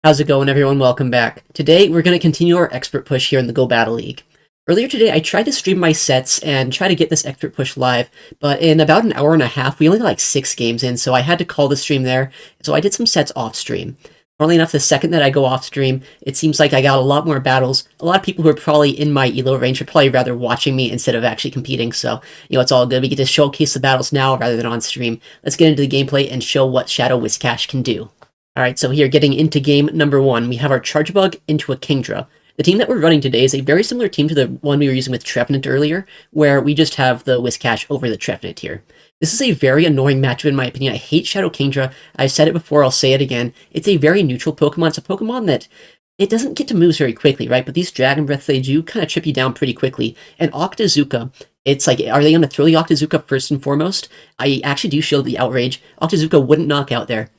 How's it going, everyone? Welcome back. Today, we're going to continue our expert push here in the Go Battle League. Earlier today, I tried to stream my sets and try to get this expert push live, but in about an hour and a half, we only got like 6 games in, so I had to call the stream there, so I did some sets off stream. Funnily enough, the second that I go off stream, it seems like I got a lot more battles. A lot of people who are probably in my elo range are probably rather watching me instead of actually competing, so, it's all good. We get to showcase the battles now rather than on stream. Let's get into the gameplay and show what Shadow Whiscash can do. Alright, so here, getting into game number 1, we have our Charge Bug into a Kingdra. The team that we're running today is a very similar team to the one we were using with Trevenant earlier, where we just have the Whiscash over the Trevenant here. This is a very annoying matchup in my opinion. I hate Shadow Kingdra. I've said it before, I'll say it again. It's a very neutral Pokemon. It's a Pokemon that it doesn't get to moves very quickly, right? But these Dragon Breaths, they do kind of chip you down pretty quickly. And Octazooka, it's like, are they going to throw the Octazooka first and foremost? I actually do shield the Outrage. Octazooka wouldn't knock out there.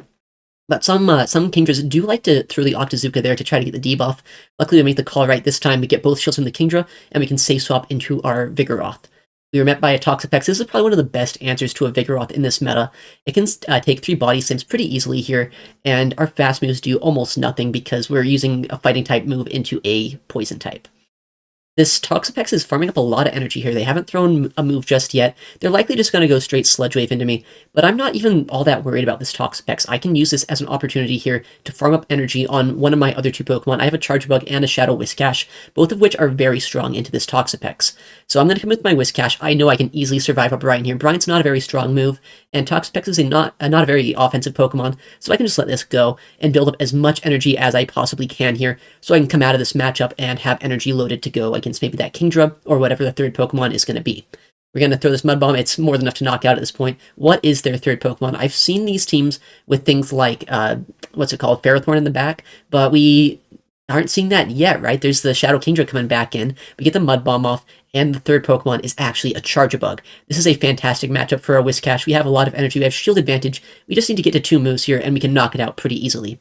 But some Kingdras do like to throw the Octazooka there to try to get the debuff. Luckily, we make the call right this time. We get both shields from the Kingdra, and we can safe swap into our Vigoroth. We were met by a Toxapex. This is probably one of the best answers to a Vigoroth in this meta. It can take 3 body slams pretty easily here, and our fast moves do almost nothing because we're using a fighting type move into a poison type. This Toxapex is farming up a lot of energy here. They haven't thrown a move just yet. They're likely just going to go straight Sludge Wave into me, but I'm not even all that worried about this Toxapex. I can use this as an opportunity here to farm up energy on one of my other 2 Pokemon. I have a Charge Bug and a Shadow Whiscash, both of which are very strong into this Toxapex. So I'm going to come with my Whiscash. I know I can easily survive a Brine here. Brine's not a very strong move, and Toxapex is not a very offensive Pokemon, so I can just let this go and build up as much energy as I possibly can here, so I can come out of this matchup and have energy loaded to go against maybe that Kingdra or whatever the third Pokemon is going to be. We're going to throw this Mud Bomb. It's more than enough to knock out at this point. What is their third Pokemon? I've seen these teams with things like, what's it called, Ferrothorn in the back, but we aren't seeing that yet, right? There's the Shadow Kingdra coming back in. We get the Mud Bomb off, and the third Pokemon is actually a Charge Bug. This is a fantastic matchup for our Whiscash. We have a lot of energy. We have shield advantage. We just need to get to 2 moves here, and we can knock it out pretty easily.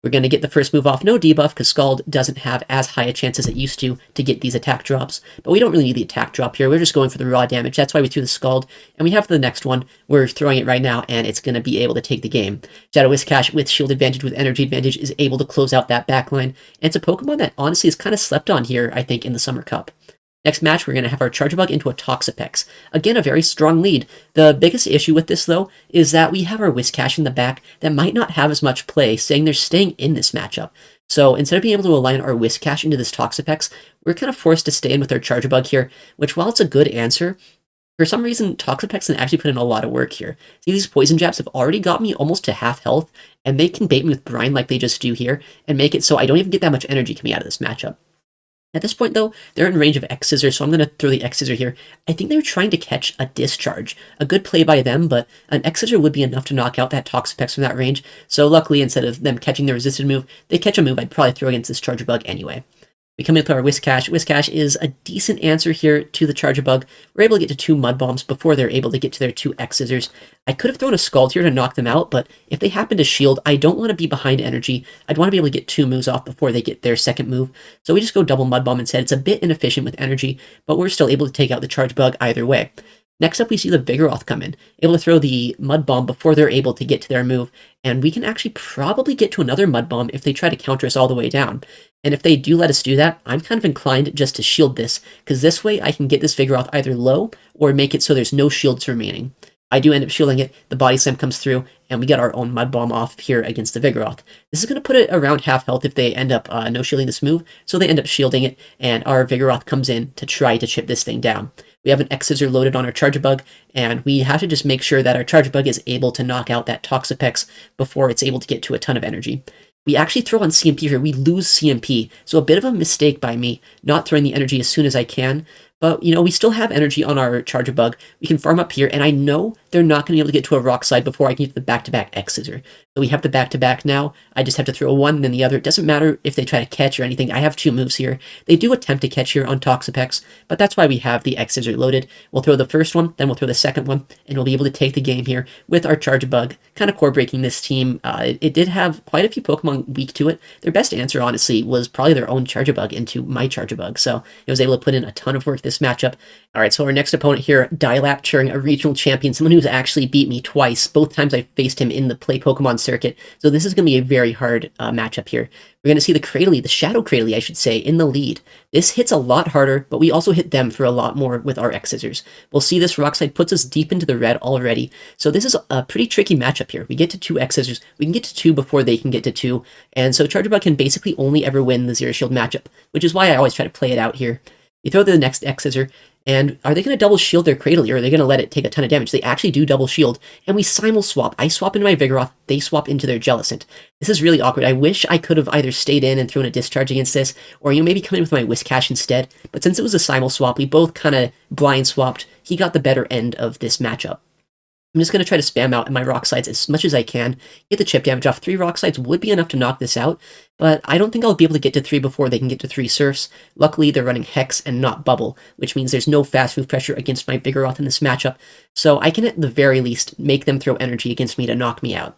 We're going to get the first move off, no debuff, because Scald doesn't have as high a chance as it used to get these attack drops. But we don't really need the attack drop here. We're just going for the raw damage. That's why we threw the Scald. And we have the next one. We're throwing it right now, and it's going to be able to take the game. Shadow Whiscash, with shield advantage, with energy advantage, is able to close out that backline. And it's a Pokemon that honestly is kind of slept on here, I think, in the Summer Cup. Next match, we're going to have our Charge Bug into a Toxapex. Again, a very strong lead. The biggest issue with this, though, is that we have our Whiscash in the back that might not have as much play, saying they're staying in this matchup. So instead of being able to align our Whiscash into this Toxapex, we're kind of forced to stay in with our Charge Bug here, which, while it's a good answer, for some reason, Toxapex can actually put in a lot of work here. See, these Poison Jabs have already got me almost to half health, and they can bait me with Brine like they just do here, and make it so I don't even get that much energy coming out of this matchup. At this point, though, they're in range of X-Scissor, so I'm going to throw the X-Scissor here. I think they were trying to catch a Discharge. A good play by them, but an X-Scissor would be enough to knock out that Toxapex from that range, so luckily, instead of them catching the resisted move, they catch a move I'd probably throw against this Charge Bug anyway. We come in with our Whiscash. Whiscash is a decent answer here to the Charge Bug. We're able to get to 2 Mud Bombs before they're able to get to their 2 X-Scissors. I could have thrown a Scald here to knock them out, but if they happen to shield, I don't want to be behind energy. I'd want to be able to get 2 moves off before they get their second move. So we just go double Mud Bomb instead. It's a bit inefficient with energy, but we're still able to take out the Charge Bug either way. Next up, we see the Vigoroth come in, able to throw the Mud Bomb before they're able to get to their move, and we can actually probably get to another Mud Bomb if they try to counter us all the way down. And if they do let us do that, I'm kind of inclined just to shield this, because this way I can get this Vigoroth either low or make it so there's no shields remaining. I do end up shielding it, the Body Slam comes through, and we get our own Mud Bomb off here against the Vigoroth. This is going to put it around half health if they end up no shielding this move, so they end up shielding it, and our Vigoroth comes in to try to chip this thing down. We have an X-Scissor loaded on our Charge Bug, and we have to just make sure that our Charge Bug is able to knock out that Toxapex before it's able to get to a ton of energy. We actually throw on CMP here. We lose CMP, so a bit of a mistake by me, not throwing the energy as soon as I can. But, we still have energy on our Charge Bug. We can farm up here, and I know they're not going to be able to get to a Rock Slide before I can get to the back-to-back X-Scissor. So we have the back-to-back now. I just have to throw one and then the other. It doesn't matter if they try to catch or anything. I have 2 moves here. They do attempt to catch here on Toxapex, but that's why we have the X-Scissor loaded. We'll throw the first one, then we'll throw the second one, and we'll be able to take the game here with our Charge Bug, kind of core breaking this team. It did have quite a few Pokemon weak to it. Their best answer, honestly, was probably their own Charge Bug into my Charge Bug, so it was able to put in a ton of work this matchup. All right, so our next opponent here, Dilap Turing, a regional champion, someone who's actually beat me twice. Both times I faced him in the Play Pokemon circuit, so this is going to be a very hard matchup here. We're going to see the Cradily, the Shadow Cradily, I should say, in the lead. This hits a lot harder, but we also hit them for a lot more with our X-Scissors. We'll see this Rock Slide puts us deep into the red already, so this is a pretty tricky matchup here. We get to 2 X-Scissors, we can get to 2 before they can get to 2, and so Charjabug can basically only ever win the Zero Shield matchup, which is why I always try to play it out here. You throw the next X-Scissor, and are they going to double shield their Cradily, or are they going to let it take a ton of damage? They actually do double shield, and we simul swap. I swap into my Vigoroth, they swap into their Jellicent. This is really awkward. I wish I could have either stayed in and thrown a Discharge against this, or maybe come in with my Whiscash instead, but since it was a simul swap, we both kind of blind swapped. He got the better end of this matchup. I'm just going to try to spam out in my Rock Slides as much as I can. Get the chip damage off. 3 Rock Slides would be enough to knock this out, but I don't think I'll be able to get to 3 before they can get to 3 Surfs. Luckily, they're running Hex and not Bubble, which means there's no fast move pressure against my Vigoroth in this matchup, so I can at the very least make them throw energy against me to knock me out.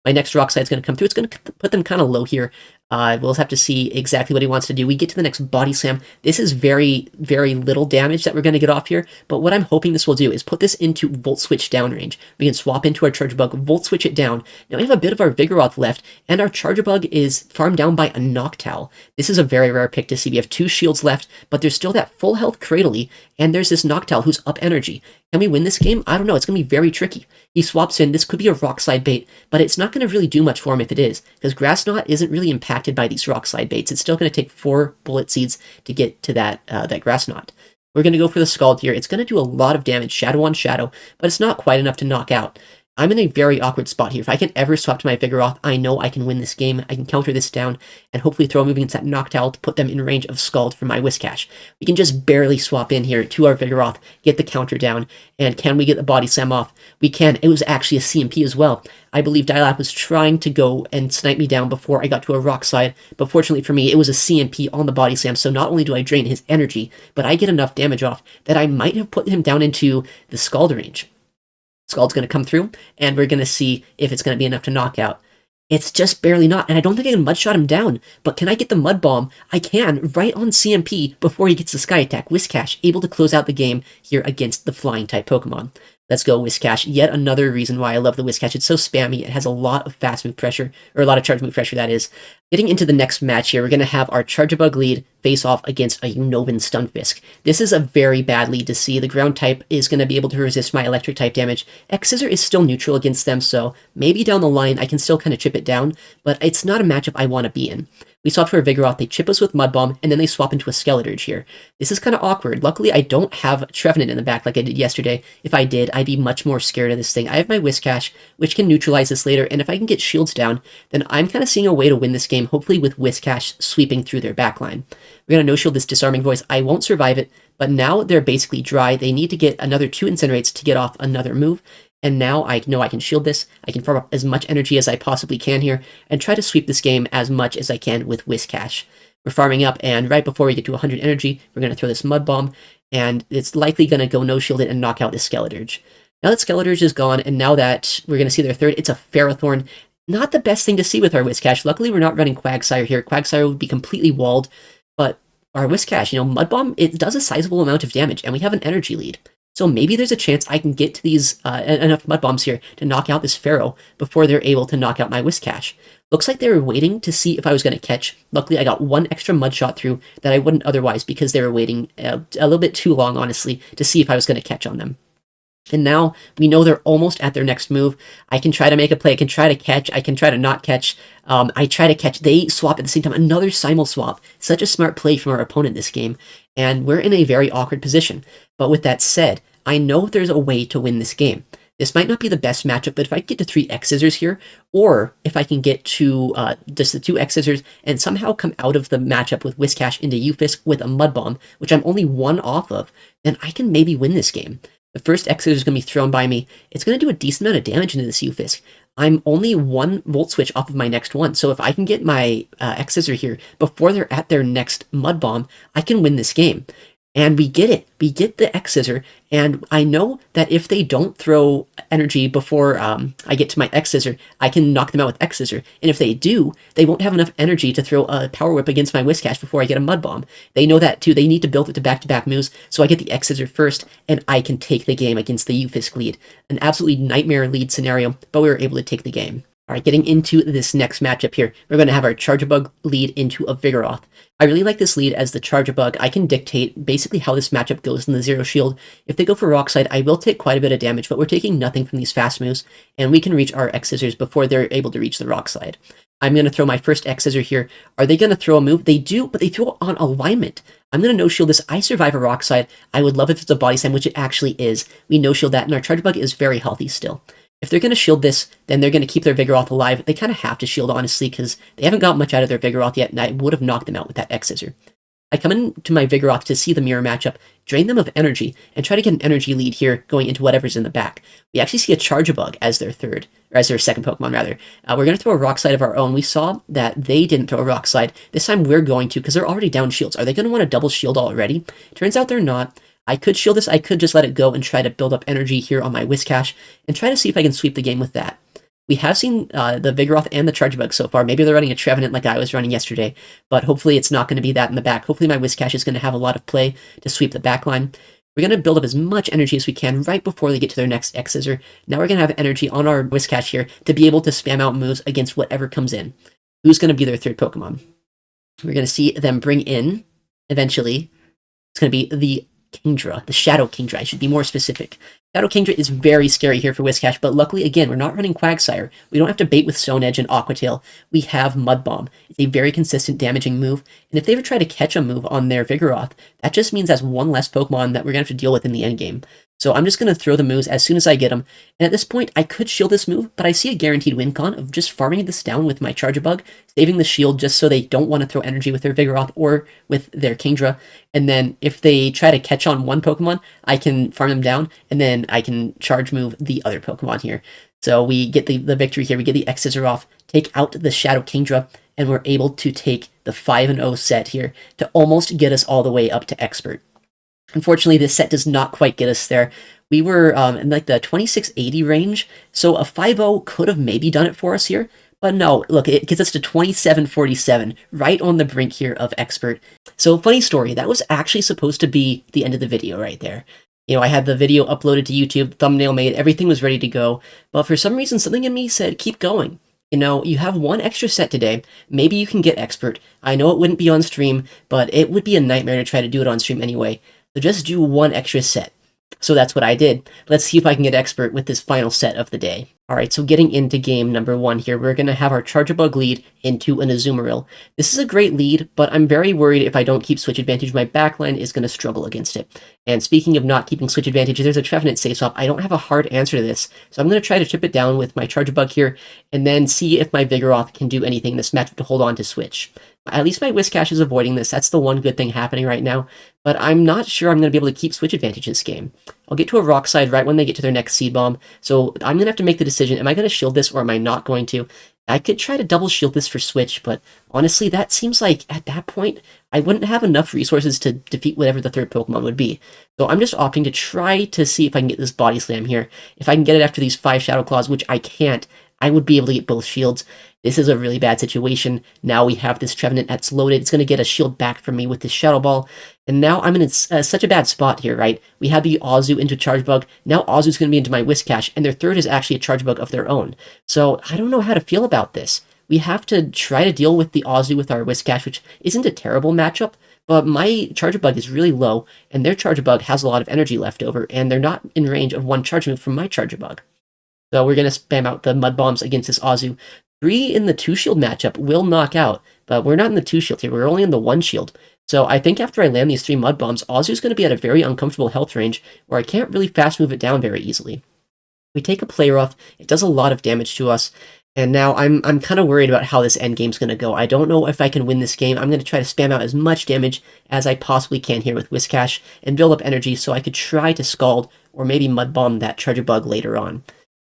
My next Rock Slide is going to come through. It's going to put them kind of low here. We'll have to see exactly what he wants to do. We get to the next Body Slam. This is very, very little damage that we're going to get off here, but what I'm hoping this will do is put this into Volt Switch down range. We can swap into our Charjabug, Volt Switch it down. Now we have a bit of our Vigoroth left, and our Charjabug is farmed down by a Noctowl. This is a very rare pick to see. We have 2 shields left, but there's still that full health Cradily, and there's this Noctowl who's up energy. Can we win this game? I don't know. It's going to be very tricky. He swaps in. This could be a Rock Slide bait, but it's not going to really do much for him if it is, because Grass Knot isn't really impacted by these Rock Slide baits. It's still going to take 4 Bullet Seeds to get to that Grass Knot. We're going to go for the Scald here. It's going to do a lot of damage, Shadow on Shadow, but it's not quite enough to knock out. I'm in a very awkward spot here. If I can ever swap to my Vigoroth, I know I can win this game. I can counter this down and hopefully throw a move against that Noctowl to put them in range of Scald for my Whiscash. We can just barely swap in here to our Vigoroth, get the counter down, and can we get the Body Slam off? We can. It was actually a CMP as well. I believe Dilap was trying to go and snipe me down before I got to a Rock Slide, but fortunately for me, it was a CMP on the Body Slam, so not only do I drain his energy, but I get enough damage off that I might have put him down into the Scald range. Scald's going to come through, and we're going to see if it's going to be enough to knock out. It's just barely not, and I don't think I can Mud Shot him down, but can I get the Mud Bomb? I can, right on CMP before he gets the Sky Attack. Whiscash able to close out the game here against the Flying-type Pokemon. Let's go, Whiscash. Yet another reason why I love the Whiscash. It's so spammy. It has a lot of fast move pressure, or a lot of charge move pressure, that is. Getting into the next match here, we're going to have our Charjabug lead face off against a Unnovan Stunfisk. This is a very bad lead to see. The ground type is going to be able to resist my electric type damage. X-Scissor is still neutral against them, so maybe down the line I can still kind of chip it down, but it's not a matchup I want to be in. We swap to our Vigoroth, they chip us with Mud Bomb, and then they swap into a Skeleturge here. This is kind of awkward. Luckily, I don't have Trevenant in the back like I did yesterday. If I did, I'd be much more scared of this thing. I have my Whiscash, which can neutralize this later, and if I can get shields down, then I'm kind of seeing a way to win this game, hopefully with Whiscash sweeping through their backline. We're going to no-shield this Disarming Voice. I won't survive it, but now they're basically dry. They need to get another 2 Incinerates to get off another move, and now I know I can shield this. I can farm up as much energy as I possibly can here, and try to sweep this game as much as I can with Whiscash. We're farming up, and right before we get to 100 energy, we're going to throw this Mud Bomb, and it's likely going to go no-shielded and knock out this Skeleturge. Now that Skeleturge is gone, and now that we're going to see their third, it's a Ferrothorn. Not the best thing to see with our Whiscash. Luckily, we're not running Quagsire here. Quagsire would be completely walled, but our Whiscash, Mud Bomb, it does a sizable amount of damage, and we have an energy lead. So maybe there's a chance I can get to these enough Mud Bombs here to knock out this Pharaoh before they're able to knock out my Whiscash. Looks like they were waiting to see if I was going to catch. Luckily, I got 1 extra Mud Shot through that I wouldn't otherwise because they were waiting a little bit too long, honestly, to see if I was going to catch on them. And now we know they're almost at their next move. I can try to make a play. I can try to catch. I can try to not catch. I try to catch. They swap at the same time. Another simul swap. Such a smart play from our opponent this game. And we're in a very awkward position. But with that said, I know there's a way to win this game. This might not be the best matchup, but if I get to 3 X-Scissors here, or if I can get to just the 2 X-Scissors and somehow come out of the matchup with Whiscash into Ufisk with a Mud Bomb, which I'm only 1 off of, then I can maybe win this game. The first X-Scissor is going to be thrown by me. It's going to do a decent amount of damage into this Ufisk. I'm only 1 Volt Switch off of my next one, so if I can get my X-Scissor here before they're at their next Mud Bomb, I can win this game. And we get it. We get the X Scissor, and I know that if they don't throw energy before I get to my X Scissor, I can knock them out with X Scissor. And if they do, they won't have enough energy to throw a Power Whip against my Whiscash before I get a Mud Bomb. They know that too. They need to build it to back-to-back moves, so I get the X Scissor first, and I can take the game against the Ufisk lead. An absolutely nightmare lead scenario, but we were able to take the game. All right, getting into this next matchup here, we're going to have our Charjabug lead into a Vigoroth. I really like this lead as the Charjabug. I can dictate basically how this matchup goes in the Zero Shield. If they go for Rock Slide, I will take quite a bit of damage, but we're taking nothing from these fast moves, and we can reach our X Scissors before they're able to reach the Rock Slide. I'm going to throw my first X Scissor here. Are they going to throw a move? They do, but they throw on alignment. I'm going to no-shield this. I survive a Rock Slide. I would love if it's a Body Slam, which it actually is. We no-shield that, and our Charjabug is very healthy still. If they're going to shield this, then they're going to keep their Vigoroth alive. They kind of have to shield, honestly, because they haven't got much out of their Vigoroth yet, and I would have knocked them out with that X Scissor. I come into my Vigoroth to see the mirror matchup, drain them of energy, and try to get an energy lead here going into whatever's in the back. We actually see a Charjabug as their second Pokemon, rather. We're going to throw a Rock Slide of our own. We saw that they didn't throw a Rock Slide. This time we're going to, because they're already down shields. Are they going to want to double shield already? Turns out they're not. I could shield this, I could just let it go and try to build up energy here on my Whiscash, and try to see if I can sweep the game with that. We have seen the Vigoroth and the Charjabug so far. Maybe they're running a Trevenant like I was running yesterday, but hopefully it's not going to be that in the back. Hopefully my Whiscash is going to have a lot of play to sweep the back line. We're going to build up as much energy as we can right before they get to their next X Scissor. Now we're going to have energy on our Whiscash here to be able to spam out moves against whatever comes in. Who's going to be their third Pokemon? We're going to see them bring in, eventually, it's going to be the Kingdra, the Shadow Kingdra, I should be more specific. Shadow Kingdra is very scary here for Whiscash, but luckily, again, we're not running Quagsire. We don't have to bait with Stone Edge and Aqua Tail. We have Mud Bomb. It's a very consistent damaging move, and if they ever try to catch a move on their Vigoroth, that just means that's one less Pokemon that we're going to have to deal with in the endgame. So I'm just going to throw the moves as soon as I get them, and at this point, I could shield this move, but I see a guaranteed win con of just farming this down with my Charjabug, saving the shield just so they don't want to throw energy with their Vigoroth or with their Kingdra, and then if they try to catch on one Pokemon, I can farm them down, and then I can charge move the other Pokemon here. So we get the victory here, we get the X Scissor off, take out the Shadow Kingdra, and we're able to take the 5-0 set here to almost get us all the way up to Expert. Unfortunately, this set does not quite get us there. We were in like the 2680 range, so a 5-0 could have maybe done it for us here. But no, look, it gets us to 2747, right on the brink here of Expert. So, funny story, that was actually supposed to be the end of the video right there. You know, I had the video uploaded to YouTube, thumbnail made, everything was ready to go, but for some reason, something in me said, keep going. You know, you have one extra set today, maybe you can get Expert. I know it wouldn't be on stream, but it would be a nightmare to try to do it on stream anyway. So just do one extra set. So that's what I did. Let's see if I can get Expert with this final set of the day. Alright, so getting into game number 1 here, we're going to have our Charjabug lead into an Azumarill. This is a great lead, but I'm very worried if I don't keep Switch Advantage, my backline is going to struggle against it. And speaking of not keeping Switch Advantage, there's a Trevenant safe swap. I don't have a hard answer to this, so I'm going to try to chip it down with my Charjabug here, and then see if my Vigoroth can do anything in this matchup to hold on to Switch. At least my Whiscash is avoiding this. That's the one good thing happening right now. But I'm not sure I'm going to be able to keep Switch Advantage this game. I'll get to a Rock Slide right when they get to their next Seed Bomb. So I'm going to have to make the decision. Am I going to shield this or am I not going to? I could try to double shield this for Switch, but honestly, that seems like at that point, I wouldn't have enough resources to defeat whatever the third Pokemon would be. So I'm just opting to try to see if I can get this Body Slam here. If I can get it after these 5 Shadow Claws, which I can't, I would be able to get both shields. This is a really bad situation. Now we have this Trevenant that's loaded. It's going to get a shield back from me with this Shadow Ball. And now I'm in such a bad spot here, right? We have the Azu into Charjabug. Now Azu's going to be into my Whiscash, and their third is actually a Charjabug of their own. So I don't know how to feel about this. We have to try to deal with the Azu with our Whiscash, which isn't a terrible matchup, but my Charjabug is really low, and their Charjabug has a lot of energy left over, and they're not in range of one charge move from my Charjabug. So we're going to spam out the Mud Bombs against this Azu. 3 in the 2-shield matchup will knock out, but we're not in the 2-shield here. We're only in the 1-shield. So I think after I land these 3 Mud Bombs, Azu's going to be at a very uncomfortable health range where I can't really fast move it down very easily. We take a Play Rough. It does a lot of damage to us. And now I'm kind of worried about how this endgame's going to go. I don't know if I can win this game. I'm going to try to spam out as much damage as I possibly can here with Whiscash and build up energy so I could try to Scald or maybe Mud Bomb that Charjabug later on.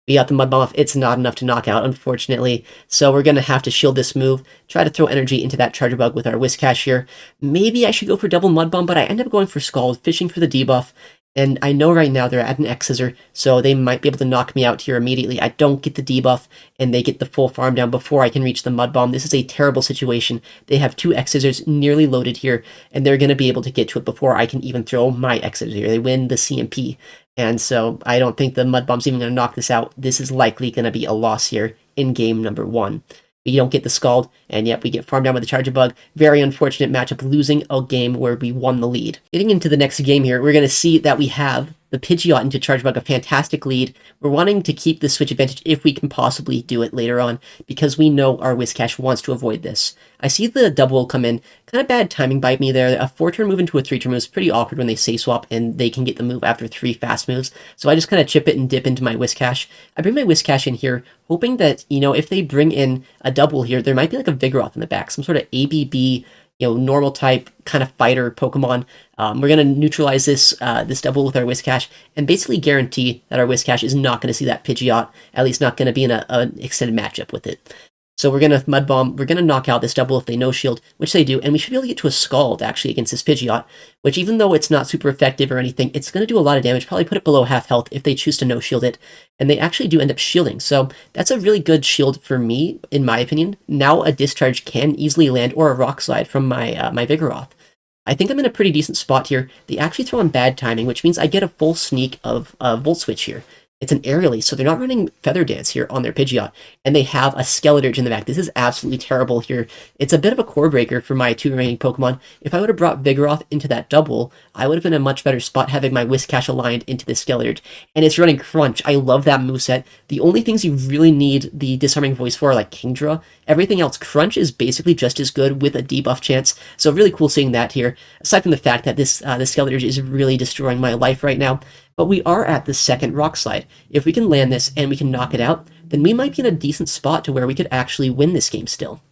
We got the Mud Bomb off. It's not enough to knock out, unfortunately. So we're going to have to shield this move, try to throw energy into that Charger Bug with our Whiscash here. Maybe I should go for double Mud Bomb, but I end up going for Scald, fishing for the debuff. And I know right now they're at an X-Scissor, so they might be able to knock me out here immediately. I don't get the debuff, and they get the full farm down before I can reach the Mud Bomb. This is a terrible situation. They have 2 X-Scissors nearly loaded here, and they're going to be able to get to it before I can even throw my X-Scissor here. They win the CMP. And so I don't think the Mud Bomb's even going to knock this out. This is likely going to be a loss here in game number 1. We don't get the Scald, and yet we get farmed down with the Charger Bug. Very unfortunate matchup, losing a game where we won the lead. Getting into the next game here, we're going to see that we have the Pidgeot into Charger Bug, a fantastic lead. We're wanting to keep the switch advantage if we can possibly do it later on, because we know our Whiscash wants to avoid this. I see the double come in. Kind of bad timing by me there. A 4-turn move into a 3-turn move is pretty awkward when they say swap and they can get the move after 3 fast moves. So I just kind of chip it and dip into my Whiscash. I bring my Whiscash in here, hoping that, if they bring in a double here, there might be like a Vigoroth in the back, some sort of ABB, normal type kind of fighter Pokemon. We're going to neutralize this double with our Whiscash and basically guarantee that our Whiscash is not going to see that Pidgeot, at least not going to be in an extended matchup with it. So we're going to Mud Bomb, we're going to knock out this double if they no-shield, which they do, and we should be able to get to a Scald, actually, against this Pidgeot, which even though it's not super effective or anything, it's going to do a lot of damage, probably put it below half health if they choose to no-shield it, and they actually do end up shielding, so that's a really good shield for me, in my opinion. Now a Discharge can easily land, or a Rock Slide from my Vigoroth. I think I'm in a pretty decent spot here. They actually throw on bad timing, which means I get a full sneak of Volt Switch here. It's an Aerially, so they're not running Feather Dance here on their Pidgeot, and they have a Skeledirge in the back. This is absolutely terrible here. It's a bit of a core breaker for my 2 remaining Pokemon. If I would have brought Vigoroth into that double, I would have been in a much better spot having my Whiscash aligned into the Skeledirge, and it's running Crunch. I love that moveset. The only things you really need the Disarming Voice for are like Kingdra. Everything else, Crunch is basically just as good with a debuff chance, so really cool seeing that here, aside from the fact that this Skeledirge is really destroying my life right now. But we are at the second Rock Slide. If we can land this and we can knock it out, then we might be in a decent spot to where we could actually win this game still.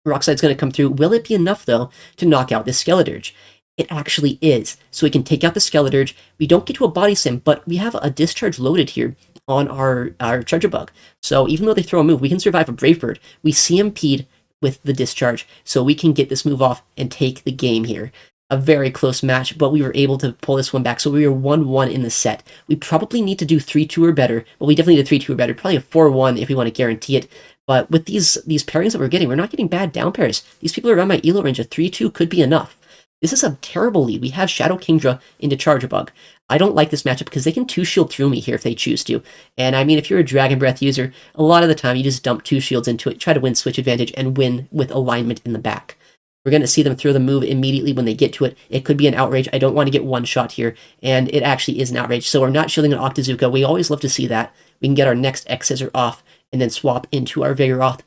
Rock Slide's going to come through. Will it be enough, though, to knock out this Skeledirge? It actually is. So we can take out the Skeledirge. We don't get to a Body Slam, but we have a Discharge loaded here on our Charger Bug. So even though they throw a move, we can survive a Brave Bird. We CMP'd with the Discharge, so we can get this move off and take the game here. A very close match, but we were able to pull this one back, so we were 1-1 in the set. We probably need to do 3-2 or better. Well, we definitely need a 3-2 or better, probably a 4-1 if we want to guarantee it. But with these pairings that we're getting, we're not getting bad down pairs. These people are around my elo range. A 3-2 could be enough. This is a terrible lead. We have Shadow Kingdra into Charger Bug. I don't like this matchup because they can 2-shield through me here if they choose to. And I mean, if you're a Dragon Breath user, a lot of the time you just dump 2 shields into it, try to win switch advantage, and win with alignment in the back. We're going to see them throw the move immediately when they get to it. It could be an Outrage. I don't want to get one shot here, and it actually is an Outrage. So we're not shielding an Octazooka. We always love to see that. We can get our next X-Scissor off and then swap into our Vigoroth.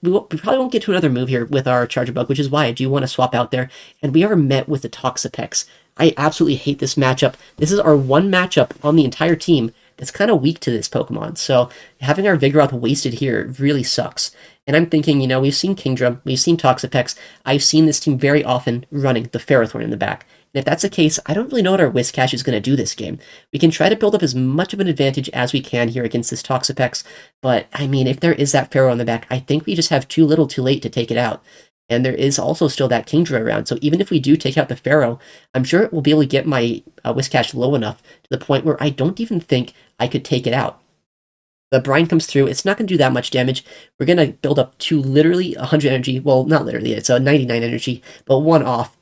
We probably won't get to another move here with our Charger Bug, which is why I do want to swap out there. And we are met with the Toxapex. I absolutely hate this matchup. This is our one matchup on the entire team that's kind of weak to this Pokemon. So having our Vigoroth wasted here really sucks. And I'm thinking, we've seen Kingdra, we've seen Toxapex. I've seen this team very often running the Ferrothorn in the back. And if that's the case, I don't really know what our Whiscash is going to do this game. We can try to build up as much of an advantage as we can here against this Toxapex. But, I mean, if there is that Ferro in the back, I think we just have too little too late to take it out. And there is also still that Kingdra around, so even if we do take out the Ferro, I'm sure it will be able to get my Whiscash low enough to the point where I don't even think I could take it out. The Brine comes through, it's not going to do that much damage. We're going to build up to literally 100 energy, well, not literally, it's a 99 energy, but 1 off.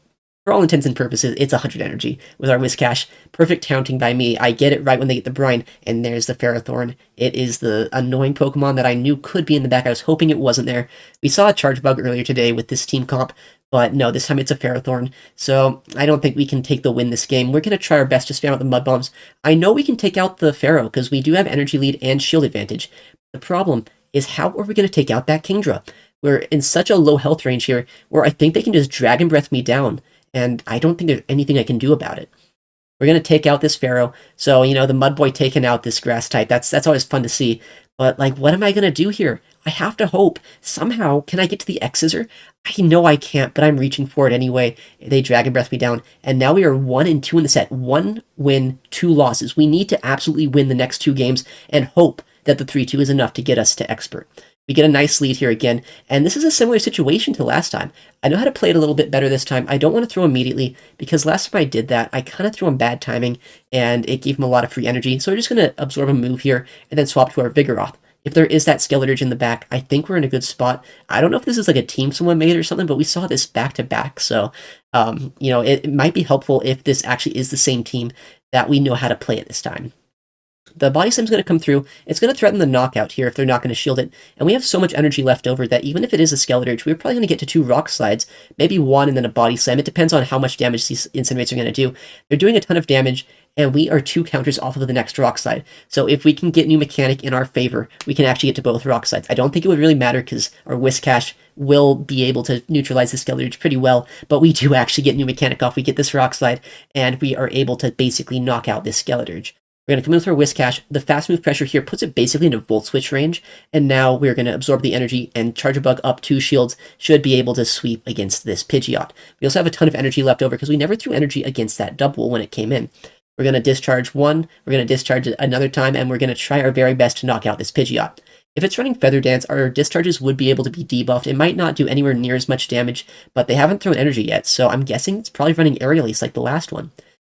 For all intents and purposes, it's 100 energy with our Whiscash. Perfect taunting by me. I get it right when they get the Brine, and there's the Ferrothorn. It is the annoying Pokemon that I knew could be in the back. I was hoping it wasn't there. We saw a Charge Bug earlier today with this team comp, but no, this time it's a Ferrothorn. So I don't think we can take the win this game. We're going to try our best to spam out the Mud Bombs. I know we can take out the Ferro, because we do have energy lead and shield advantage. The problem is, how are we going to take out that Kingdra? We're in such a low health range here, where I think they can just Dragon Breath me down. And I don't think there's anything I can do about it. We're going to take out this Ferro. So, the Mudboy taking out this grass type, that's always fun to see. But, what am I going to do here? I have to hope. Somehow, can I get to the X-Scissor? I know I can't, but I'm reaching for it anyway. They Dragon Breath me down. And now we are 1-2 in the set. 1 win, 2 losses. We need to absolutely win the next 2 games and hope that the 3-2 is enough to get us to expert. We get a nice lead here again, and this is a similar situation to last time. I know how to play it a little bit better this time. I don't want to throw immediately, because last time I did that, I kind of threw him bad timing, and it gave him a lot of free energy, so we're just going to absorb a move here, and then swap to our Vigoroth. If there is that Skeleturge in the back, I think we're in a good spot. I don't know if this is like a team someone made or something, but we saw this back-to-back, so, you know, it might be helpful if this actually is the same team that we know how to play it this time. The Body Slam's going to come through. It's going to threaten the knockout here if they're not going to shield it. And we have so much energy left over that even if it is a Skeleturge, we're probably going to get to 2 Rock Slides, maybe 1 and then a Body Slam. It depends on how much damage these Incinerates are going to do. They're doing a ton of damage, and we are 2 counters off of the next Rock Slide. So if we can get New Mechanic in our favor, we can actually get to both Rock Slides. I don't think it would really matter because our Whiscash will be able to neutralize the Skeleturge pretty well, but we do actually get New Mechanic off. We get this Rock Slide, and we are able to basically knock out this Skeleturge. We're going to come in with our Whiscash. The fast move pressure here puts it basically into Volt Switch range, and now we're going to absorb the energy, and Charge Bug up 2 shields should be able to sweep against this Pidgeot. We also have a ton of energy left over because we never threw energy against that double when it came in. We're going to discharge 1, we're going to discharge it another time, and we're going to try our very best to knock out this Pidgeot. If it's running Feather Dance, our discharges would be able to be debuffed. It might not do anywhere near as much damage, but they haven't thrown energy yet, so I'm guessing it's probably running Aerial Ace like the last one.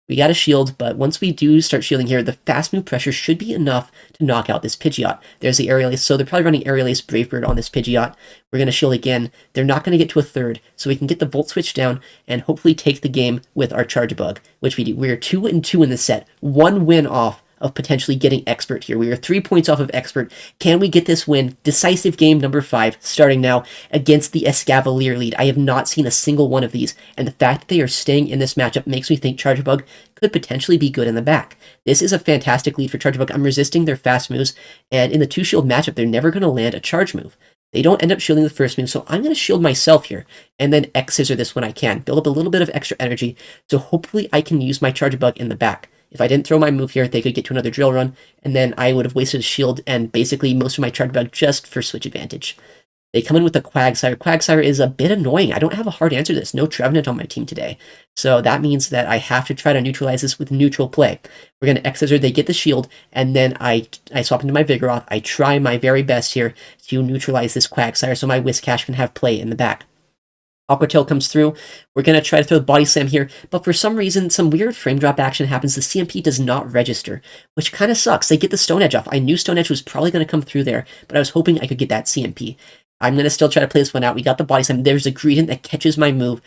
We got a shield, but once we do start shielding here, the fast move pressure should be enough to knock out this Pidgeot. There's the Aerial Ace, so they're probably running Aerial Ace Brave Bird on this Pidgeot. We're going to shield again. They're not going to get to a 3rd, so we can get the Volt Switch down and hopefully take the game with our Charge Bug, which we do. We're 2-2 in this set. 1 win off of potentially getting expert here. We are 3 points off of expert. Can we get this win? Decisive game number 5, starting now against the Escavalier lead. I have not seen a single one of these, and the fact that they are staying in this matchup makes me think Charge Bug could potentially be good in the back. This is a fantastic lead for Charge Bug. I'm resisting their fast moves, and in the 2-shield matchup, they're never going to land a charge move. They don't end up shielding the first move, so I'm going to shield myself here, and then X-Scissor this when I can. Build up a little bit of extra energy, so hopefully I can use my Charge Bug in the back. If I didn't throw my move here, they could get to another drill run, and then I would have wasted a shield and basically most of my Charge Bug just for switch advantage. They come in with the Quagsire. Quagsire is a bit annoying. I don't have a hard answer to this. No Trevenant on my team today. So that means that I have to try to neutralize this with neutral play. We're going to X-Scissor, they get the shield, and then I swap into my Vigoroth. I try my very best here to neutralize this Quagsire so my Whiscash can have play in the back. Aqua Tail comes through. We're going to try to throw the Body Slam here, but for some reason, some weird frame drop action happens. The CMP does not register, which kind of sucks. They get the Stone Edge off. I knew Stone Edge was probably going to come through there, but I was hoping I could get that CMP. I'm going to still try to play this one out. We got the Body Slam. There's a Greedent that catches my move.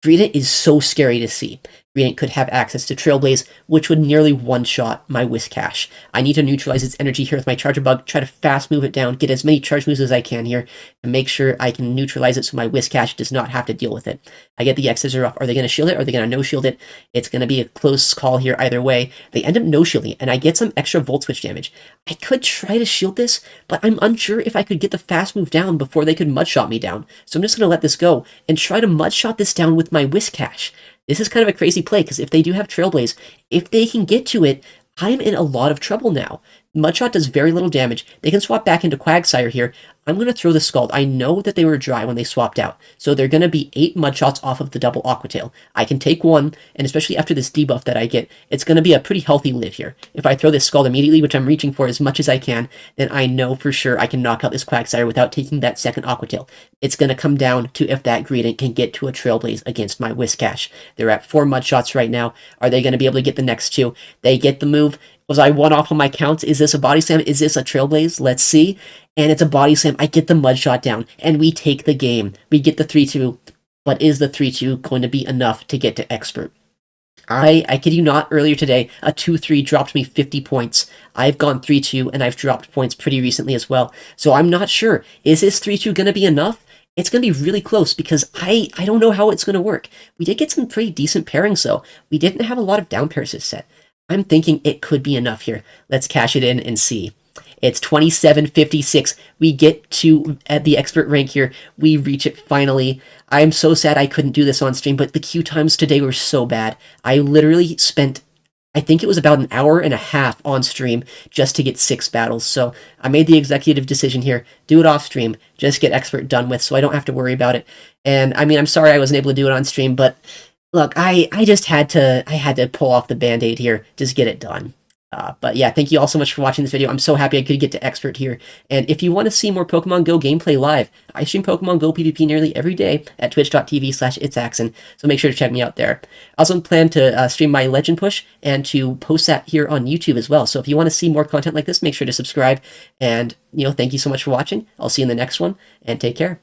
Greedent is so scary to see. Greedent could have access to Trailblaze, which would nearly one-shot my Whiscash. I need to neutralize its energy here with my Charge Bug, try to fast move it down, get as many charge moves as I can here, and make sure I can neutralize it so my Whiscash does not have to deal with it. I get the X-Scissor off. Are they going to shield it? Or are they going to no-shield it? It's going to be a close call here either way. They end up no-shielding it, and I get some extra Volt Switch damage. I could try to shield this, but I'm unsure if I could get the fast move down before they could Mudshot me down. So I'm just going to let this go and try to Mudshot this down with my Whiscash. This is kind of a crazy play, because if they do have Trailblaze, if they can get to it, I'm in a lot of trouble now. Mudshot does very little damage. They can swap back into Quagsire here. I'm going to throw the Scald. I know that they were dry when they swapped out, so they're going to be 8 Mudshots off of the double Aqua Tail. I can take 1, and especially after this debuff that I get, it's going to be a pretty healthy live here. If I throw this Scald immediately, which I'm reaching for as much as I can, then I know for sure I can knock out this Quagsire without taking that second Aqua Tail. It's going to come down to if that Greedent can get to a Trailblaze against my Whiscash. They're at 4 Mudshots right now. Are they going to be able to get the next 2? They get the move. Was I 1 off on my counts? Is this a Body Slam? Is this a Trailblaze? Let's see. And it's a Body Slam. I get the Mudshot down, and we take the game. We get the 3-2, but is the 3-2 going to be enough to get to Expert? I kid you not, earlier today, a 2-3 dropped me 50 points. I've gone 3-2, and I've dropped points pretty recently as well. So I'm not sure. Is this 3-2 going to be enough? It's going to be really close because I don't know how it's going to work. We did get some pretty decent pairings, though. We didn't have a lot of down pairs this set. I'm thinking it could be enough here. Let's cash it in and see. It's 27.56. We get to at the expert rank here. We reach it finally. I'm so sad I couldn't do this on stream, but the queue times today were so bad. I literally spent, I think it was about an hour and a half on stream just to get 6 battles. So I made the executive decision here. Do it off stream. Just get expert done with so I don't have to worry about it. And I mean, I'm sorry I wasn't able to do it on stream, but look, I just had to pull off the Band-Aid here. Just get it done. But yeah, thank you all so much for watching this video. I'm so happy I could get to expert here. And if you want to see more Pokemon Go gameplay live, I stream Pokemon Go PvP nearly every day at twitch.tv/itsaxon, so make sure to check me out there. I also plan to stream my Legend Push and to post that here on YouTube as well. So if you want to see more content like this, make sure to subscribe. And, thank you so much for watching. I'll see you in the next one, and take care.